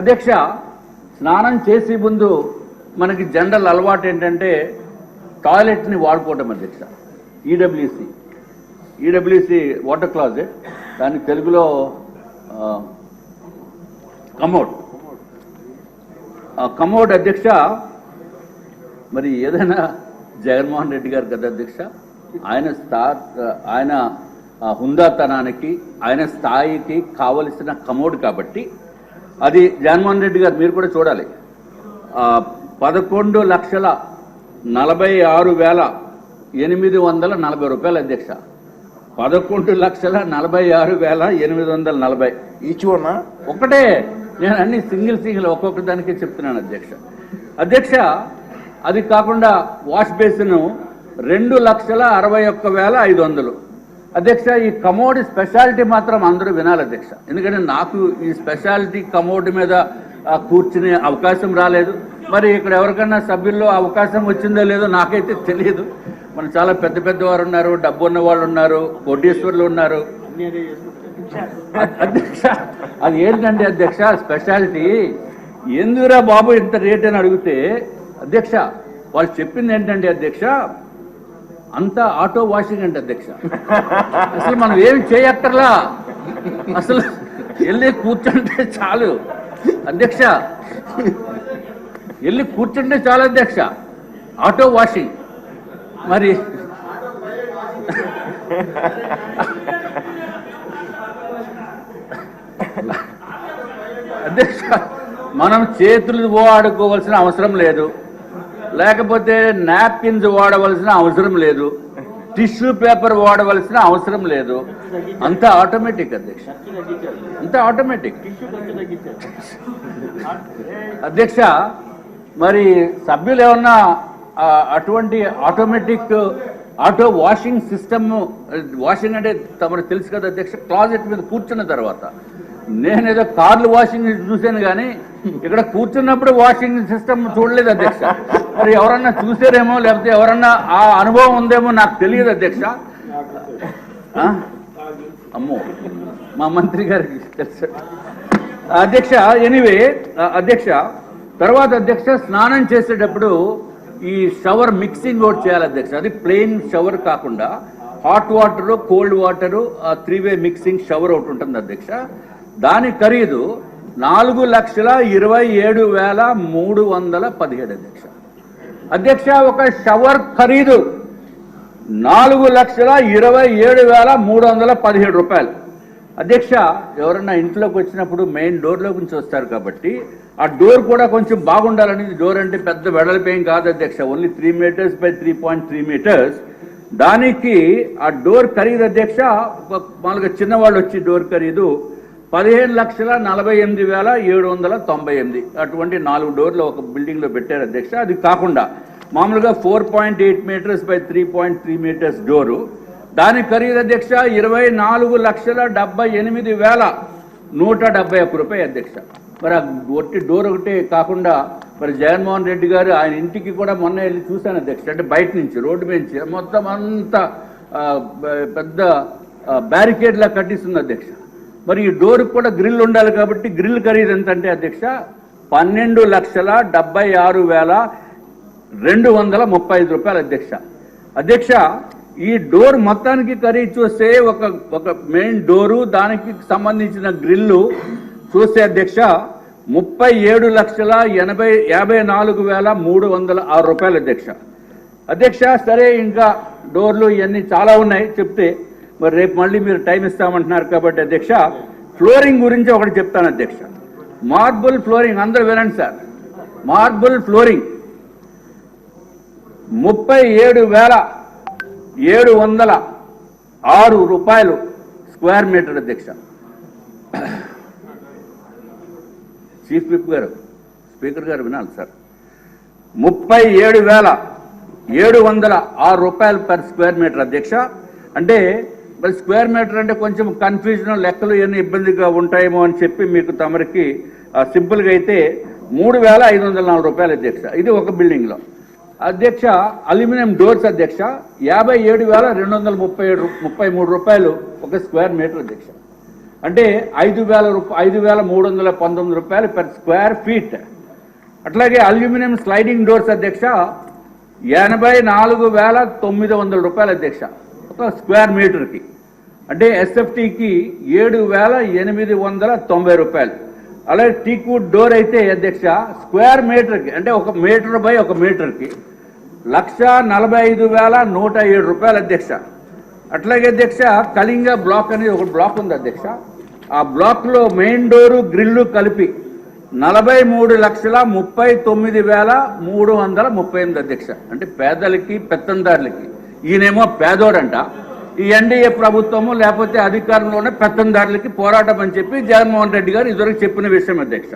అధ్యక్ష, స్నానం చేసే ముందు మనకి జనరల్ అలవాటు ఏంటంటే టాయిలెట్ని వాడుకోవటం అధ్యక్ష. ఈడబ్ల్యూసి వాటర్ క్లాజెట్, దాని తెలుగులో కమోడ్ అధ్యక్ష. మరి ఏదైనా జగన్మోహన్ రెడ్డి గారు కదా అధ్యక్ష, ఆయన హుందాతనానికి ఆయన స్థాయికి కావలసిన కమోడ్ కాబట్టి అది జగన్మోహన్ రెడ్డి గారు మీరు కూడా చూడాలి. 11,46,840 రూపాయలు అధ్యక్ష. 11,46,840 ఈచ్ వన్ ఒకటే. నేను అన్ని సింగిల్ ఒక్కొక్క దానికి చెప్తున్నాను అధ్యక్ష. అధ్యక్ష, అది కాకుండా వాష్ బేసిన్ 2,61,500 అధ్యక్ష. ఈ కమోడ్ స్పెషాలిటీ మాత్రం అందరూ వినాలి అధ్యక్ష, ఎందుకంటే నాకు ఈ స్పెషాలిటీ కమోడ్ మీద కూర్చునే అవకాశం రాలేదు. మరి ఇక్కడ ఎవరికన్నా సభ్యుల్లో అవకాశం వచ్చిందో లేదో నాకైతే తెలియదు. మన చాలా పెద్ద పెద్దవారు ఉన్నారు, డబ్బు ఉన్న వాళ్ళు ఉన్నారు, కోటీశ్వర్లు ఉన్నారు అధ్యక్ష. అది ఏంటంటే అధ్యక్ష స్పెషాలిటీ ఎందుకురా బాబు ఇంత రేట్ అని అడిగితే అధ్యక్ష వాళ్ళు చెప్పింది ఏంటంటే అధ్యక్ష అంతా ఆటో వాషింగ్ అంటే అధ్యక్ష. అసలు మనం ఏమి చేయక్కర్లా, అసలు వెళ్ళి కూర్చుంటే చాలు అధ్యక్ష, వెళ్ళి కూర్చుంటే చాలు అధ్యక్ష, ఆటో వాషింగ్. మరి అధ్యక్ష మనం చేతులు వాడుకోవాల్సిన అవసరం లేదు, లేకపోతే నాప్కిన్స్ వాడవలసిన అవసరం లేదు, టిష్యూ పేపర్ వాడవలసిన అవసరం లేదు. అంతా ఆటోమేటిక్ అధ్యక్ష, అంతా ఆటోమేటిక్ అధ్యక్ష. మరి సభ్యులు ఏమన్నా అటువంటి ఆటో వాషింగ్ సిస్టమ్, వాషింగ్ అంటే తమకు తెలుసు కదా అధ్యక్ష, క్లాజెట్ మీద కూర్చున్న తర్వాత. నేనేదో కార్లు వాషింగ్ చూశాను కానీ ఇక్కడ కూర్చున్నప్పుడు వాషింగ్ సిస్టమ్ చూడలేదు అధ్యక్ష. మరి ఎవరన్నా చూసారేమో, లేకపోతే ఎవరన్నా ఆ అనుభవం ఉందేమో నాకు తెలియదు అధ్యక్ష. అమ్మో, మా మంత్రి గారికి తెలుసు అధ్యక్ష. ఎనీవే అధ్యక్ష, తర్వాత అధ్యక్ష స్నానం చేసేటప్పుడు ఈ షవర్ మిక్సింగ్ ఒకటి చేయాలి అధ్యక్ష. అది ప్లెయిన్ షవర్ కాకుండా హాట్ వాటరు, కోల్డ్ వాటరు, 3-వే మిక్సింగ్ షవర్ ఒకటి ఉంటుంది అధ్యక్ష. దాని ఖరీదు 4,27,317 అధ్యక్ష. అధ్యక్ష ఒక షవర్ ఖరీదు 4,27,317 రూపాయలు అధ్యక్ష. ఎవరన్నా ఇంట్లోకి వచ్చినప్పుడు మెయిన్ డోర్లో నుంచి వస్తారు కాబట్టి ఆ డోర్ కూడా కొంచెం బాగుండాలని. డోర్ అంటే పెద్ద వెడల్పేం కాదు అధ్యక్ష, ఓన్లీ 3 మీటర్స్ బై 3.3 మీటర్స్. దానికి ఆ డోర్ ఖరీదు అధ్యక్ష, మామూలుగా చిన్నవాళ్ళు వచ్చి డోర్ ఖరీదు 15,48,798. అటువంటి 4 డోర్లు ఒక బిల్డింగ్లో పెట్టారు అధ్యక్ష. అది కాకుండా మామూలుగా 4.8 మీటర్స్ బై 3.3 మీటర్స్ డోరు, దాని ఖరీదు అధ్యక్ష 24,78,171 రూపాయలు అధ్యక్ష. మరి ఆ ఒట్టి డోర్ ఒకటే కాకుండా మరి జగన్మోహన్ రెడ్డి గారు ఆయన ఇంటికి కూడా మొన్న వెళ్ళి చూశాను అధ్యక్ష. అంటే బయట నుంచి రోడ్డు నుంచి మొత్తం అంతా పెద్ద బ్యారికేడ్లా కట్టిస్తుంది అధ్యక్ష. మరి ఈ డోర్కి కూడా గ్రిల్ ఉండాలి కాబట్టి గ్రిల్ ఖరీదు ఎంత అంటే అధ్యక్ష 12,76,235 రూపాయలు అధ్యక్ష. అధ్యక్ష ఈ డోర్ మొత్తానికి ఖరీదు చూస్తే ఒక మెయిన్ డోరు, దానికి సంబంధించిన గ్రిల్లు చూస్తే అధ్యక్ష 37,54,306 రూపాయలు అధ్యక్ష. అధ్యక్ష సరే, ఇంకా డోర్లు ఇవన్నీ చాలా ఉన్నాయి చెప్తే, మరి రేపు మళ్ళీ మీరు టైం ఇస్తామంటున్నారు కాబట్టి అధ్యక్ష ఫ్లోరింగ్ గురించి ఒకటి చెప్తాను అధ్యక్ష. మార్బుల్ ఫ్లోరింగ్ అందరూ వినండి సార్. మార్బుల్ ఫ్లోరింగ్ 37,706 రూపాయలు స్క్వేర్ మీటర్ అధ్యక్ష. చీఫ్ విప్ గారు, స్పీకర్ గారు వినాలి సార్. 37,706 రూపాయలు పర్ స్క్వేర్ మీటర్ అధ్యక్ష. అంటే మరి స్క్వేర్ మీటర్ అంటే కొంచెం కన్ఫ్యూజన్, లెక్కలు ఇవన్నీ ఇబ్బందిగా ఉంటాయేమో అని చెప్పి మీకు తమరికి సింపుల్గా అయితే 3,504 రూపాయలు అధ్యక్ష. ఇది ఒక బిల్డింగ్లో అధ్యక్ష. అల్యూమినియం డోర్స్ అధ్యక్ష 57,233 రూపాయలు ఒక స్క్వేర్ మీటర్ అధ్యక్ష. అంటే 5,319 రూపాయలు పర్ స్క్వేర్ ఫీట్. అట్లాగే అల్యూమినియం స్లైడింగ్ డోర్స్ అధ్యక్ష 84,900 రూపాయలు అధ్యక్ష ఒక స్క్వేర్ మీటర్కి. అంటే ఎస్ఎఫ్టీకి 7,890 రూపాయలు. అలాగే టీక్వుడ్ డోర్ అయితే అధ్యక్ష స్క్వేర్ మీటర్కి అంటే 1 మీటర్ బై 1 మీటర్కి 1,45,107 రూపాయలు అధ్యక్ష. అట్లాగే అధ్యక్ష కళింగ బ్లాక్ అనేది ఒక బ్లాక్ ఉంది అధ్యక్ష. ఆ బ్లాక్లో మెయిన్ డోరు గ్రిల్లు కలిపి 43,39,338 అధ్యక్ష. అంటే పేదలకి పెత్తందారులకి. ఈయనేమో పేదోడంట, ఈ ఎన్డీఏ ప్రభుత్వము లేకపోతే అధికారంలోనే పెత్తందారులకి పోరాటం అని చెప్పి జగన్మోహన్ రెడ్డి గారు ఇదివరకు చెప్పిన విషయం అధ్యక్ష.